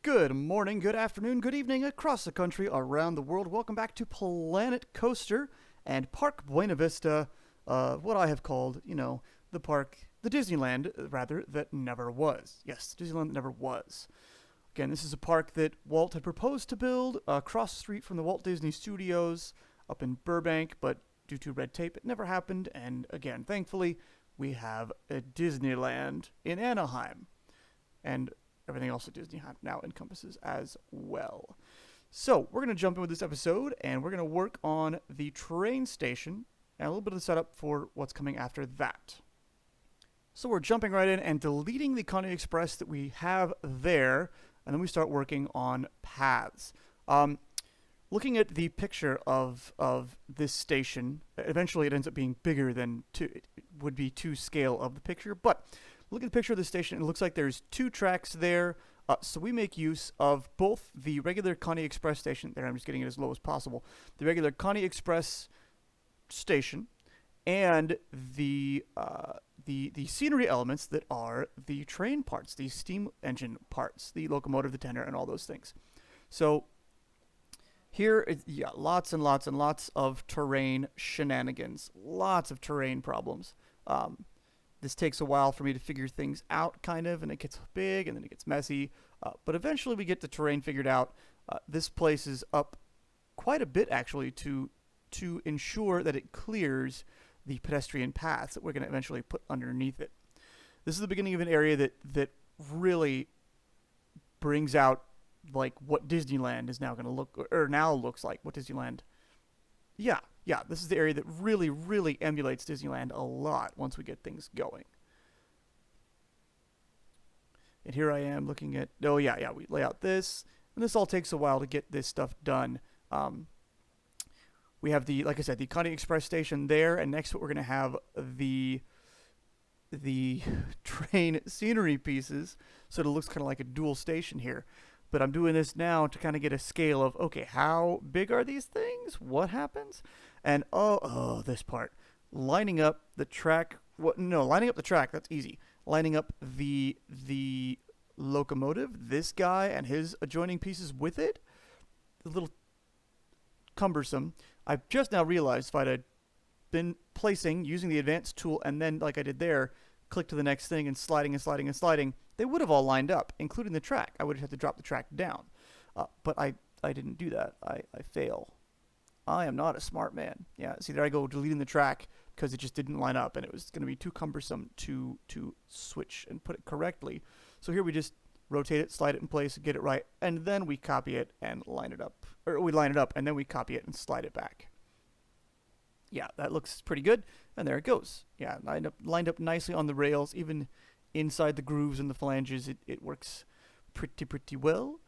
Good morning, good afternoon, good evening across the country, around the world. Welcome back to Planet Coaster and Park Buena Vista, what I have called, the park, the Disneyland, rather, that never was. Yes, Disneyland that never was. Again, this is a park that Walt had proposed to build across the street from the Walt Disney Studios up in Burbank, but due to red tape, it never happened. And again, thankfully, we have a Disneyland in Anaheim. And everything else that Disney now encompasses as well. So, we're going to jump in with this episode, and we're going to work on the train station and a little bit of the setup for what's coming after that. So we're jumping right in and deleting the Coney Express that we have there, and then we start working on paths. Looking at the picture of this station, eventually it ends up being bigger than it would be to scale of the picture, but look at the picture of the station. It looks like there's two tracks there. So we make use of both the regular Coney Express station. There, I'm just getting it as low as possible. The regular Coney Express station and the scenery elements that are the train parts, the steam engine parts, the locomotive, the tender, and all those things. So here, lots and lots and lots of terrain shenanigans, lots of terrain problems. This takes a while for me to figure things out, kind of, and it gets big, and then it gets messy. But eventually we get the terrain figured out. This place is up quite a bit, actually, to ensure that it clears the pedestrian paths that we're going to eventually put underneath it. This is the beginning of an area that really brings out, like, what Disneyland is now going to look, or now looks like, what Disneyland... Yeah, this is the area that really, really emulates Disneyland a lot once we get things going. And here I am looking at, we lay out this, and this all takes a while to get this stuff done. We have like I said, the Coney Express station there, and next to it we're going to have the train scenery pieces, so it looks kind of like a dual station here. But I'm doing this now to kind of get a scale of, okay, how big are these things? What happens? And, this part. Lining up the track. Lining up the track, that's easy. Lining up the locomotive, this guy, and his adjoining pieces with it, a little cumbersome. I've just now realized if I'd have been using the advanced tool, and then, like I did there, click to the next thing and sliding and sliding and sliding, they would have all lined up, including the track. I would have had to drop the track down. But I didn't do that. I fail. I am not a smart man. Yeah, see, there I go deleting the track because it just didn't line up, and it was going to be too cumbersome to switch and put it correctly. So here we just rotate it, slide it in place, get it right, and then we copy it and line it up. Or we line it up, and then we copy it and slide it back. Yeah, that looks pretty good, and there it goes. Yeah, lined up nicely on the rails, even inside the grooves and the flanges, it works pretty well.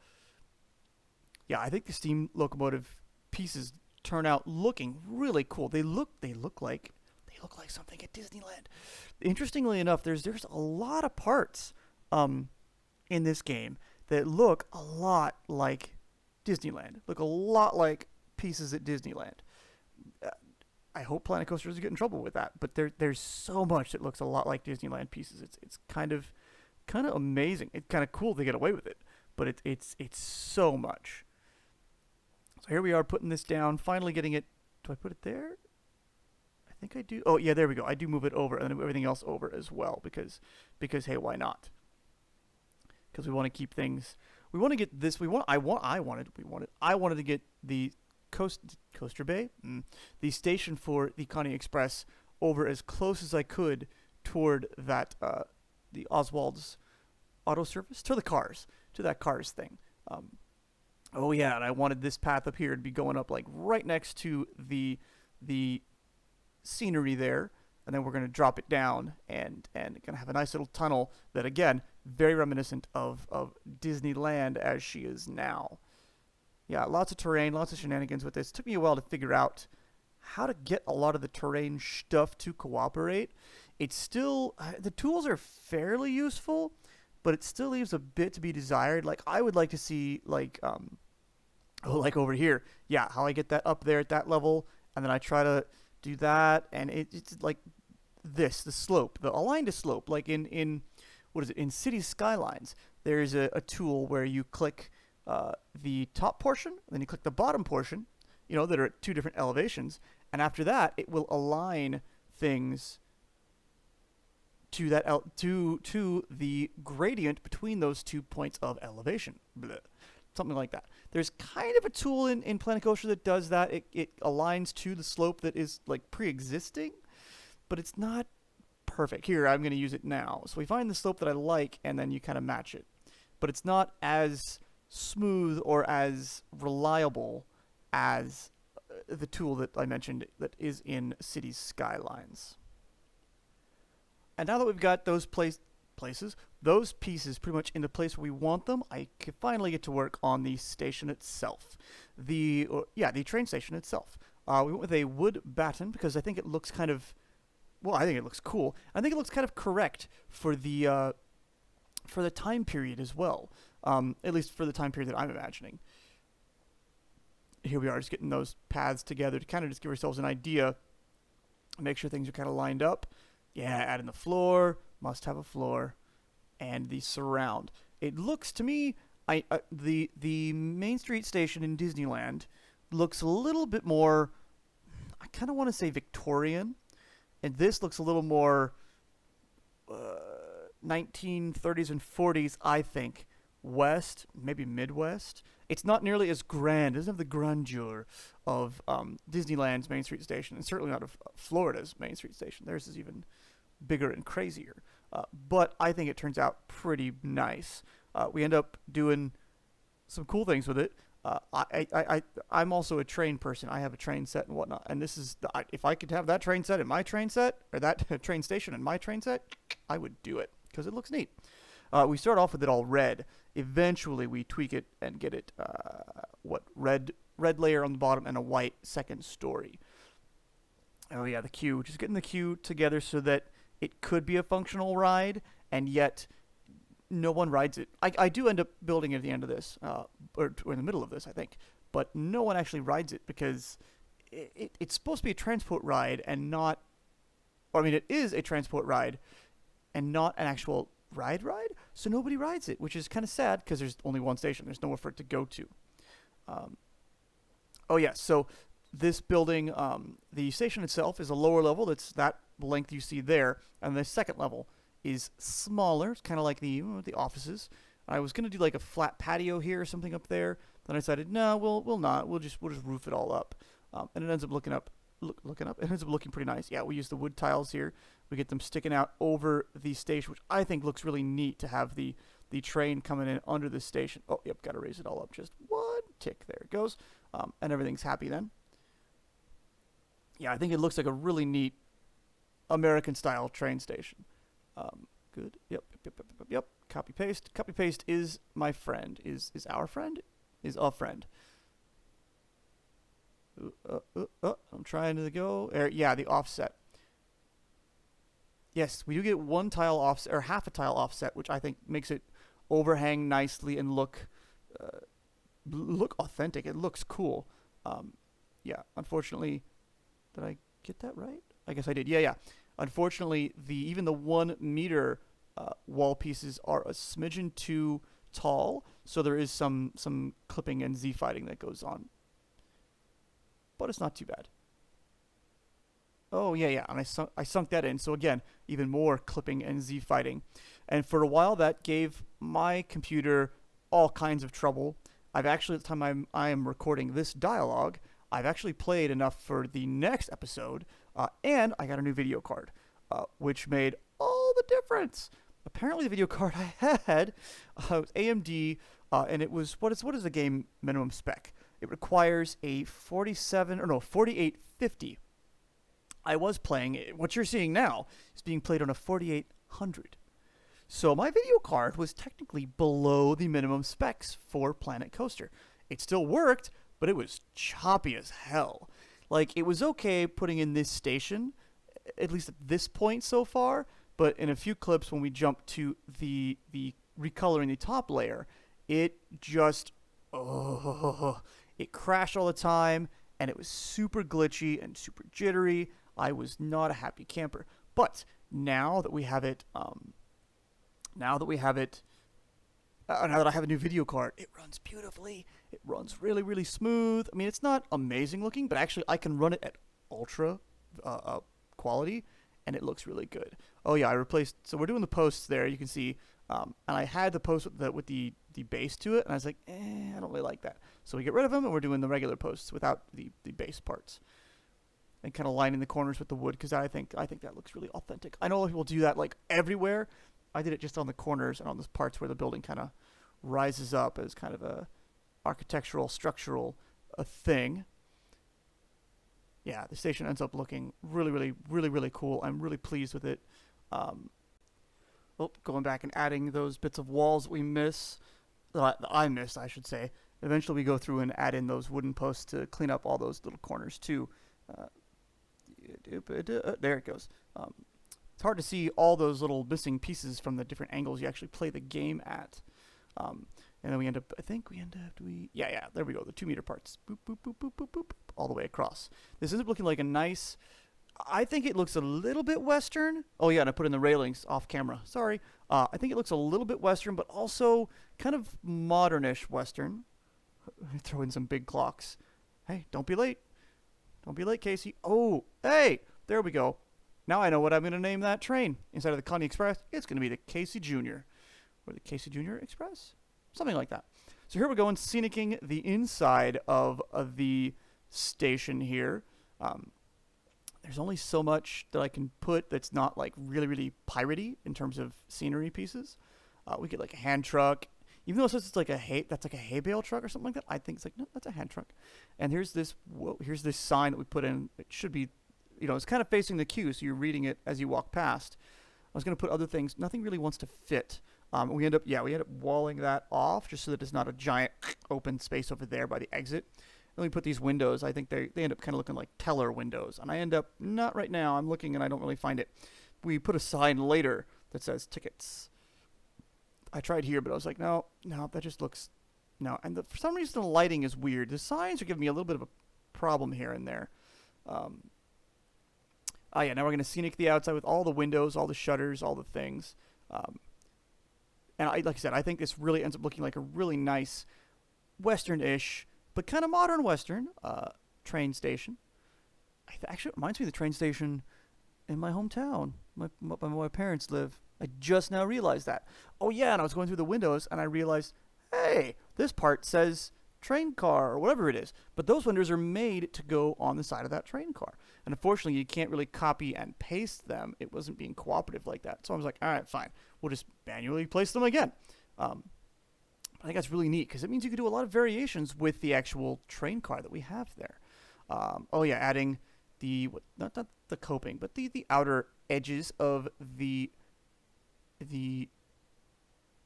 Yeah, I think the steam locomotive pieces turn out looking really cool. They look like something at Disneyland. Interestingly enough, there's a lot of parts in this game that look a lot like Disneyland. Look a lot like pieces at Disneyland. I hope Planet Coaster doesn't get in trouble with that, but there's so much that looks a lot like Disneyland pieces. It's kind of amazing. It's kind of cool to get away with it, but it's so much. So here we are putting this down, finally getting it. Do I put it there? I think I do. Oh yeah, there we go. I do move it over, and then I move everything else over as well because hey, why not? Because we want to keep things. We want to get this. I wanted to get the Coaster Bay, the station for the Coney Express over as close as I could toward that the Oswald's Auto Service to that cars thing. And I wanted this path up here to be going up like right next to the scenery there, and then we're going to drop it down and going to have a nice little tunnel that, again, very reminiscent of Disneyland as she is now. Yeah, lots of terrain, lots of shenanigans with this. It took me a while to figure out how to get a lot of the terrain stuff to cooperate. It's still, the tools are fairly useful, but it still leaves a bit to be desired. Like, I would like to see, like over here, how I get that up there at that level, and then I try to do that, and it's like the slope, the aligned slope, like in what is it, in City Skylines. there's a tool where you click the top portion, then you click the bottom portion, that are at two different elevations, and after that, it will align things to to the gradient between those 2 points of elevation. Blech. Something like that. There's kind of a tool in Planet Coaster that does that. It aligns to the slope that is like pre-existing, but it's not perfect. Here, I'm going to use it now. So we find the slope that I like, and then you kind of match it. But it's not as smooth or as reliable as the tool that I mentioned that is in Cities Skylines. And now that we've got those those pieces pretty much in the place where we want them, I can finally get to work on the station itself. The train station itself. We went with a wood batten because I think it looks kind of, I think it looks cool. I think it looks kind of correct for the time period as well. At least for the time period that I'm imagining. Here we are, just getting those paths together to kind of just give ourselves an idea, make sure things are kind of lined up. Yeah, add in the floor, must have a floor, and the surround. It looks to me, the Main Street station in Disneyland looks a little bit more, I kind of want to say Victorian, and this looks a little more 1930s and 40s, I think. West, maybe Midwest. It's not nearly as grand. It doesn't have the grandeur of Disneyland's Main Street Station, and certainly not of Florida's Main Street Station. Theirs is even bigger and crazier. But I think it turns out pretty nice. We end up doing some cool things with it. I'm also a train person. I have a train set and whatnot. And this is, if I could have that train set in my train set, or that train station in my train set, I would do it because it looks neat. We start off with it all red. Eventually, we tweak it and get it red layer on the bottom and a white second story. Oh yeah, the queue. Just getting the queue together so that it could be a functional ride, and yet no one rides it. I do end up building it at the end of this, or in the middle of this, I think. But no one actually rides it because it's supposed to be a transport ride and not... it is a transport ride and not an actual ride, so nobody rides it, which is kind of sad because there's only one station. There's nowhere for it to go to. So this building, the station itself is a lower level. That's that length you see there, and the second level is smaller. It's kind of like the offices. I was gonna do like a flat patio here or something up there. Then I decided, no, we'll not. We'll just roof it all up, and it ends up looking up. It ends up looking pretty nice. Yeah, we use the wood tiles here. We get them sticking out over the station, which I think looks really neat to have the train coming in under the station. Oh, yep, got to raise it all up just one tick. There it goes. And everything's happy then. Yeah, I think it looks like a really neat American-style train station. Good. Yep. Copy paste. Copy paste is my friend. Is our friend? Is a friend. I'm trying to go. The offset. Yes, we do get one tile offset, or half a tile offset, which I think makes it overhang nicely and look authentic. It looks cool. Unfortunately, did I get that right? I guess I did. Yeah. Unfortunately, even the 1 meter wall pieces are a smidgen too tall, so there is some clipping and Z-fighting that goes on. But it's not too bad. Oh, yeah, and I sunk that in. So again, even more clipping and Z-fighting. And for a while, that gave my computer all kinds of trouble. I've actually, at the time I am recording this dialogue, I've actually played enough for the next episode, and I got a new video card, which made all the difference. Apparently, the video card I had was AMD, and it was, what is the game minimum spec? It requires a 4850. I was playing, what you're seeing now is being played on a 4800. So my video card was technically below the minimum specs for Planet Coaster. It still worked, but it was choppy as hell. Like, it was okay putting in this station, at least at this point so far, but in a few clips when we jump to the recoloring the top layer, it just, it crashed all the time, and it was super glitchy and super jittery. I was not a happy camper. But now that we have it Now that I have a new video card, it runs beautifully. It runs really, really smooth. I mean, it's not amazing looking, but actually I can run it at ultra quality, and it looks really good. Oh yeah, I replaced. So we're doing the posts there. You can see, and I had the post with the base to it, and I was like, I don't really like that. So we get rid of them, and we're doing the regular posts without the base parts, and kind of lining the corners with the wood because I think that looks really authentic. I know a lot of people do that like everywhere. I did it just on the corners and on those parts where the building kind of rises up as kind of a architectural, structural thing. Yeah, the station ends up looking really, really, really, really cool. I'm really pleased with it. Going back and adding those bits of walls we miss, that I missed, I should say. Eventually we go through and add in those wooden posts to clean up all those little corners too. There it goes. It's hard to see all those little missing pieces from the different angles you actually play the game at. And then we end up, yeah, there we go, the 2 meter parts. Boop, boop, boop, boop, boop, boop, all the way across. This ends up looking like a nice, I think it looks a little bit Western. Oh yeah, and I put in the railings off camera, sorry. I think it looks a little bit Western, but also kind of modernish Western. Throw in some big clocks. Hey, don't be late. Don't be late, Casey. Oh, hey, there we go. Now I know what I'm going to name that train. Instead of the Connie Express, it's going to be the Casey Jr. Or the Casey Jr. Express? Something like that. So here we're going, scenicking the inside of the station here. There's only so much that I can put that's not like really, really piratey in terms of scenery pieces. We get like a hand truck. Even though it says it's like a hay bale truck or something like that, I think it's like, no, that's a hand truck. And here's this sign that we put in. It should be, it's kind of facing the queue, so you're reading it as you walk past. I was going to put other things. Nothing really wants to fit. We end up walling that off just so that it's not a giant open space over there by the exit. Then we put these windows. I think they end up kind of looking like teller windows. And I end up, not right now, I'm looking and I don't really find it. We put a sign later that says tickets. I tried here, but I was like, no, that just looks, no. And for some reason, the lighting is weird. The signs are giving me a little bit of a problem here and there. Yeah, now we're going to scenic the outside with all the windows, all the shutters, all the things. And like I said, I think this really ends up looking like a really nice Western-ish, but kind of modern Western train station. Actually, it reminds me of the train station in my hometown, where my parents live. I just now realized that. Oh yeah, and I was going through the windows, and I realized, hey, this part says train car or whatever it is. But those windows are made to go on the side of that train car. And unfortunately, you can't really copy and paste them. It wasn't being cooperative like that. So I was like, all right, fine. We'll just manually place them again. I think that's really neat because it means you can do a lot of variations with the actual train car that we have there. Adding not the coping, but the outer edges of the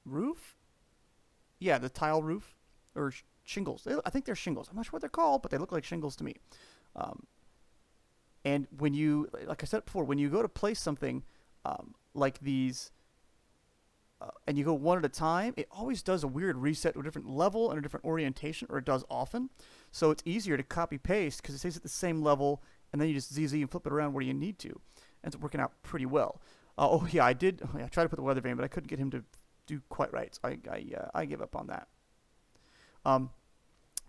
roof. Yeah, the tile roof or shingles. I think they're shingles. I'm not sure what they're called, but they look like shingles to me. And when you, like I said before, when you go to place something like these, and you go one at a time, it always does a weird reset to a different level and a different orientation, or it does often. So it's easier to copy paste because it stays at the same level, and then you just ZZ and flip it around where you need to. Ends up working out pretty well. I tried to put the weather vane, but I couldn't get him to do quite right. So I gave up on that.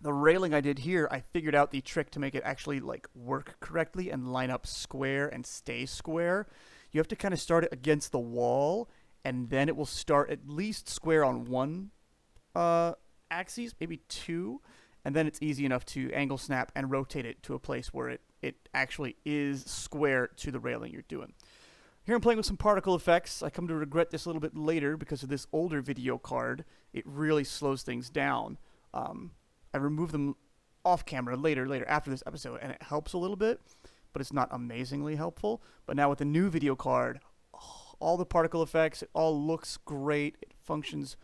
The railing I did here, I figured out the trick to make it actually like work correctly and line up square and stay square. You have to kind of start it against the wall, and then it will start at least square on one axis, maybe two, and then it's easy enough to angle snap and rotate it to a place where it actually is square to the railing you're doing. Here I'm playing with some particle effects. I come to regret this a little bit later because of this older video card. It really slows things down. I removed them off camera later after this episode, and it helps a little bit, but it's not amazingly helpful. But now with the new video card, all the particle effects, it all looks great. It functions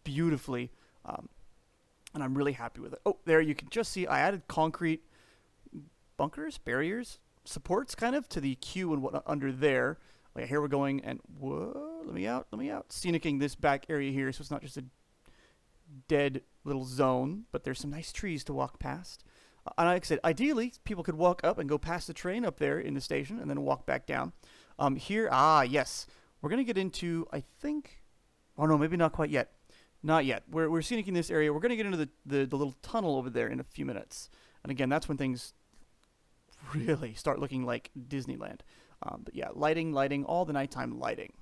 beautifully, and I'm really happy with it. Oh, there you can just see I added concrete bunkers, barriers, supports kind of to the queue and whatnot under there. Okay, here we're going, and whoa, let me out. Scenicking this back area here, so it's not just a dead little zone, but there's some nice trees to walk past. And like I said, ideally, people could walk up and go past the train up there in the station and then walk back down. Yes, we're going to get into, I think, oh no, maybe not quite yet. Not yet. We're scenicking this area. We're going to get into the little tunnel over there in a few minutes. And again, that's when things really start looking like Disneyland. But yeah, lighting, all the nighttime lighting.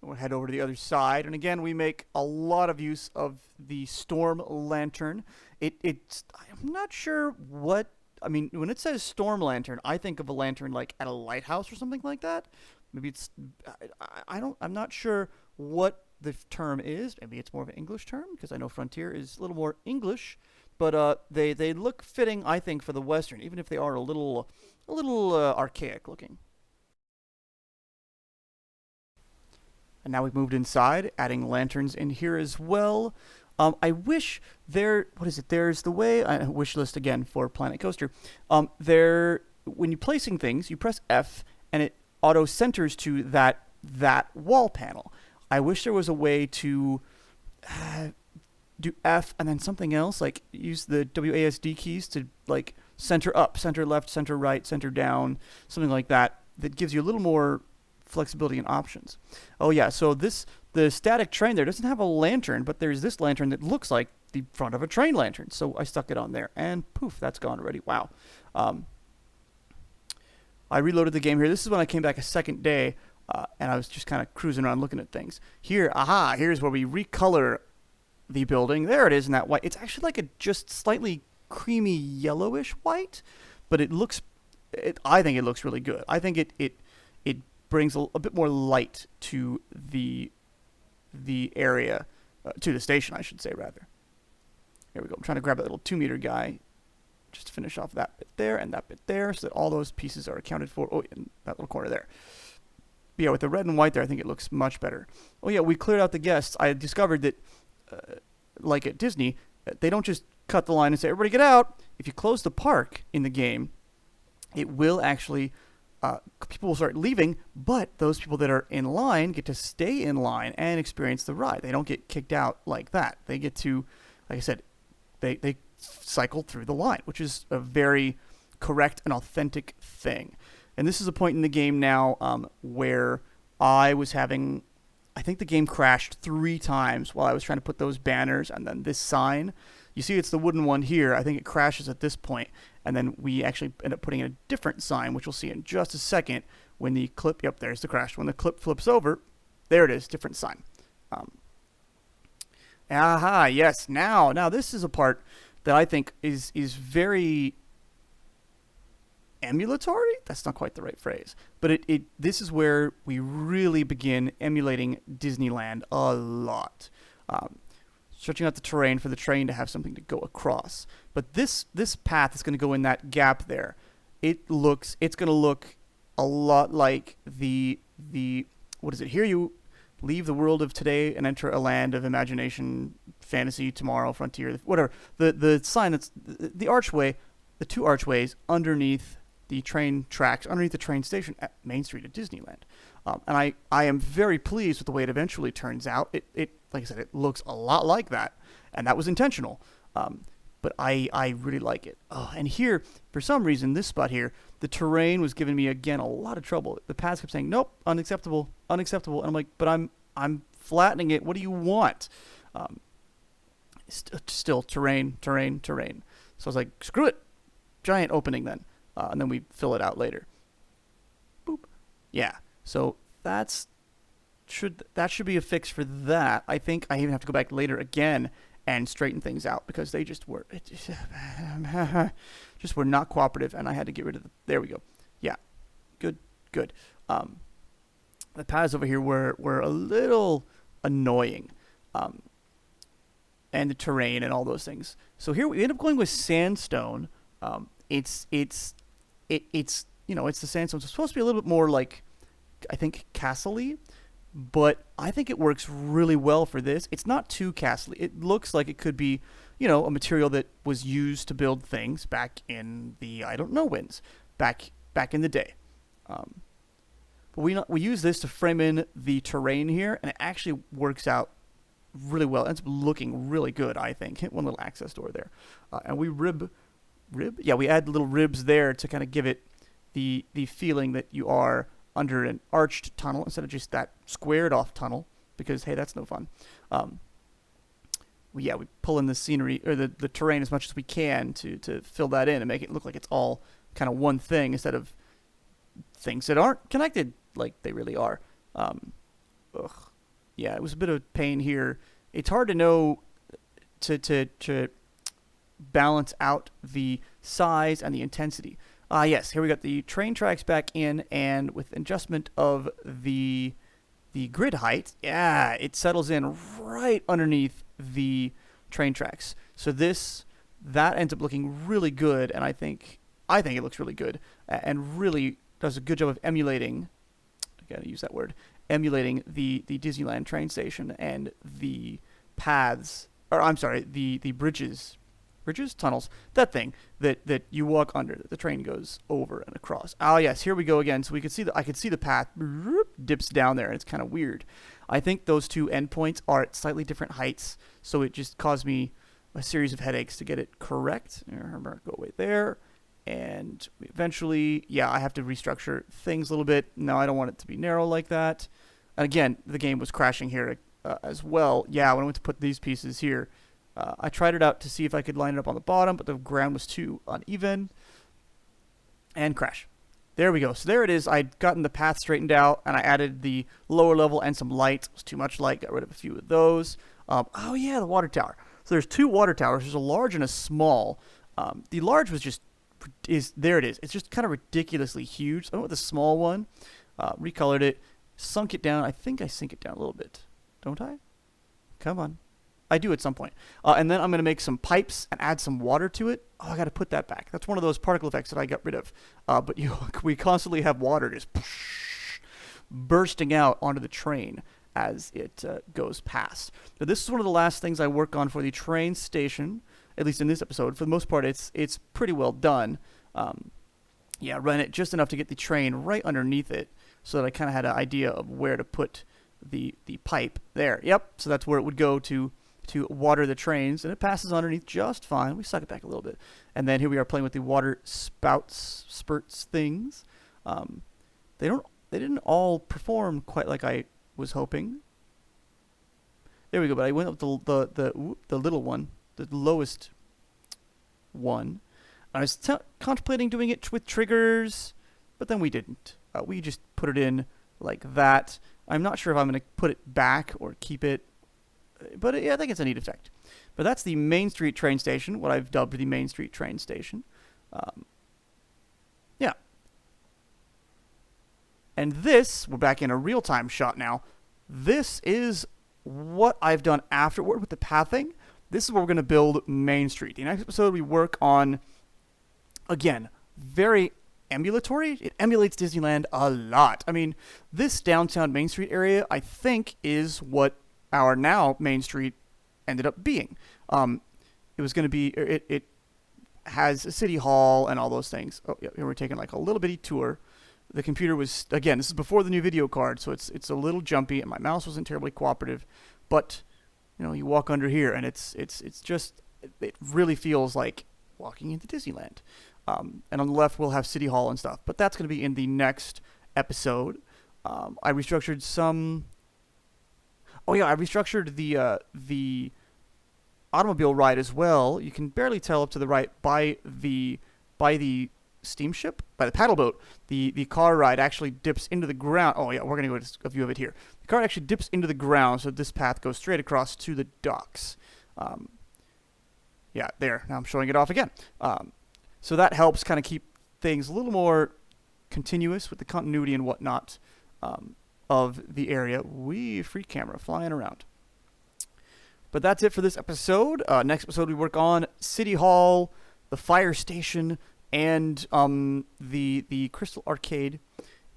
We'll head over to the other side, and again, we make a lot of use of the storm lantern. It's I'm not sure what I mean when it says storm lantern. I think of a lantern like at a lighthouse or something like that. Maybe it's I don't I'm not sure what the term is. Maybe it's more of an English term because I know Frontier is a little more English, but they look fitting I think for the Western, even if they are a little archaic looking. And now we've moved inside, adding lanterns in here as well. I wish there. What is it? There's the way. Wish list again for Planet Coaster. There, when you're placing things, you press F, and it auto centers to that wall panel. I wish there was a way to do F and then something else, like use the WASD keys to like center up, center left, center right, center down, something like that. That gives you a little more flexibility and options. Oh yeah, so the static train there doesn't have a lantern, but there's this lantern that looks like the front of a train lantern. So I stuck it on there, and poof, that's gone already. Wow. I reloaded the game here. This is when I came back a second day, and I was just kind of cruising around looking at things. Here, here's where we recolor the building. There it is in that white. It's actually like a just slightly creamy yellowish white, but it looks. I think it looks really good. I think it brings a bit more light to the area, to the station, I should say, rather. Here we go. I'm trying to grab that little 2-meter guy just to finish off that bit there and that bit there so that all those pieces are accounted for. Oh, in that little corner there. But yeah, with the red and white there, I think it looks much better. Oh, yeah, we cleared out the guests. I discovered that, like at Disney, they don't just cut the line and say, everybody get out. If you close the park in the game, it will actually... people will start leaving, but those people that are in line get to stay in line and experience the ride. They don't get kicked out like that. They get to, like I said, they cycle through the line, which is a very correct and authentic thing. And this is a point in the game now where I think the game crashed 3 times while I was trying to put those banners and then this sign. You see it's the wooden one here. I think it crashes at this point, and then we actually end up putting in a different sign, which we'll see in just a second when the clip, yep, there's the crash. When the clip flips over, there it is, different sign. Yes, now this is a part that I think is very emulatory. That's not quite the right phrase, but this is where we really begin emulating Disneyland a lot. Stretching out the terrain for the train to have something to go across. But this path is going to go in that gap there. It's going to look a lot like the what is it? Here you leave the world of today and enter a land of imagination, fantasy, tomorrow, frontier, whatever. The sign that's the archway, the 2 archways underneath the train tracks, underneath the train station at Main Street at Disneyland. And I am very pleased with the way it eventually turns out. It like I said, it looks a lot like that, and that was intentional. But I really like it. Oh, and here, for some reason, this spot here, the terrain was giving me, again, a lot of trouble. The paths kept saying, nope, unacceptable, unacceptable. And I'm like, but I'm flattening it. What do you want? Still terrain. So I was like, screw it. Giant opening then. And then we fill it out later. Boop. Yeah. So that should be a fix for that. I think I even have to go back later again and straighten things out because they just were not cooperative, and I had to get rid of them. There we go. Yeah, good. The paths over here were a little annoying, and the terrain and all those things. So here we end up going with sandstone. It's the sandstone. It's supposed to be a little bit more like, I think, castle-y, but I think it works really well for this. It's not too castle-y. It looks like it could be, a material that was used to build things back in the I don't know whens, back in the day. But we use this to frame in the terrain here, and it actually works out really well. It ends up looking really good, I think. Hit one little access door there, and we we add little ribs there to kind of give it the feeling that you are under an arched tunnel instead of just that squared off tunnel, because hey, that's no fun. we pull in the scenery or the terrain as much as we can to fill that in and make it look like it's all kind of one thing instead of things that aren't connected like they really are. Ugh. Yeah, it was a bit of pain here. It's hard to know to balance out the size and the intensity. Yes, here we got the train tracks back in, and with adjustment of the grid height, yeah, it settles in right underneath the train tracks. So that ends up looking really good, and I think it looks really good and really does a good job of emulating. I gotta use that word. Emulating the Disneyland train station and the paths, or I'm sorry, the bridges, tunnels, that thing that you walk under, that the train goes over and across. Oh yes, here we go again. So I could see the path dips down there, and it's kind of weird. I think those two endpoints are at slightly different heights, so it just caused me a series of headaches to get it correct. Remember, go away there. And eventually, yeah, I have to restructure things a little bit. No, I don't want it to be narrow like that. And again, the game was crashing here as well. Yeah, when I went to put these pieces here, I tried it out to see if I could line it up on the bottom, but the ground was too uneven. And crash. There we go. So there it is. I'd gotten the path straightened out, and I added the lower level and some lights. It was too much light. Got rid of a few of those. Oh, yeah, the water tower. So there's two water towers. There's a large and a small. The large was just... there it is. It's just kind of ridiculously huge. So I went with the small one, recolored it, sunk it down. I think I sink it down a little bit. Don't I? Come on. I do at some point. And then I'm going to make some pipes and add some water to it. Oh, I got to put that back. That's one of those particle effects that I got rid of. But we constantly have water just bursting out onto the train as it goes past. But this is one of the last things I work on for the train station, at least in this episode. For the most part, it's pretty well done. Yeah, run it just enough to get the train right underneath it so that I kind of had an idea of where to put the pipe there. Yep, so that's where it would go to water the trains, and it passes underneath just fine. We suck it back a little bit. And then here we are playing with the water spurts things. They didn't all perform quite like I was hoping. There we go, but I went up the little one, the lowest one. I was contemplating doing it with triggers, but then we didn't. We just put it in like that. I'm not sure if I'm going to put it back or keep it, but yeah, I think it's a neat effect. But that's the Main Street train station, what I've dubbed the Main Street train station. Yeah. And this, we're back in a real-time shot now. This is what I've done afterward with the pathing. This is where we're going to build Main Street. The next episode we work on, again, very emulatory. It emulates Disneyland a lot. I mean, this downtown Main Street area, I think, is what our now Main Street ended up being. It was going to be, it has a city hall and all those things. Oh, yeah, here we're taking like a little bitty tour. The computer was, again, this is before the new video card, so it's a little jumpy, and my mouse wasn't terribly cooperative. But, you know, you walk under here, and it's just, it really feels like walking into Disneyland. And on the left, we'll have City Hall and stuff. But that's going to be in the next episode. I restructured some... Oh, yeah, I restructured the automobile ride as well. You can barely tell up to the right by the steamship, by the paddle boat. The car ride actually dips into the ground. Oh, yeah, we're going to go to a view of it here. The car actually dips into the ground, so this path goes straight across to the docks. Yeah, there. Now I'm showing it off again. So that helps kind of keep things a little more continuous with the continuity and whatnot of the area. Free camera flying around. But that's it for this episode. Next episode we work on City Hall, the fire station, and the Crystal Arcade.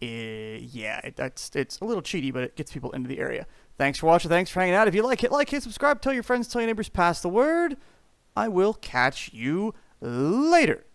Yeah, it's a little cheaty, but it gets people into the area. Thanks for watching. Thanks for hanging out. If you like, hit subscribe, tell your friends, tell your neighbors, pass the word. I will catch you later.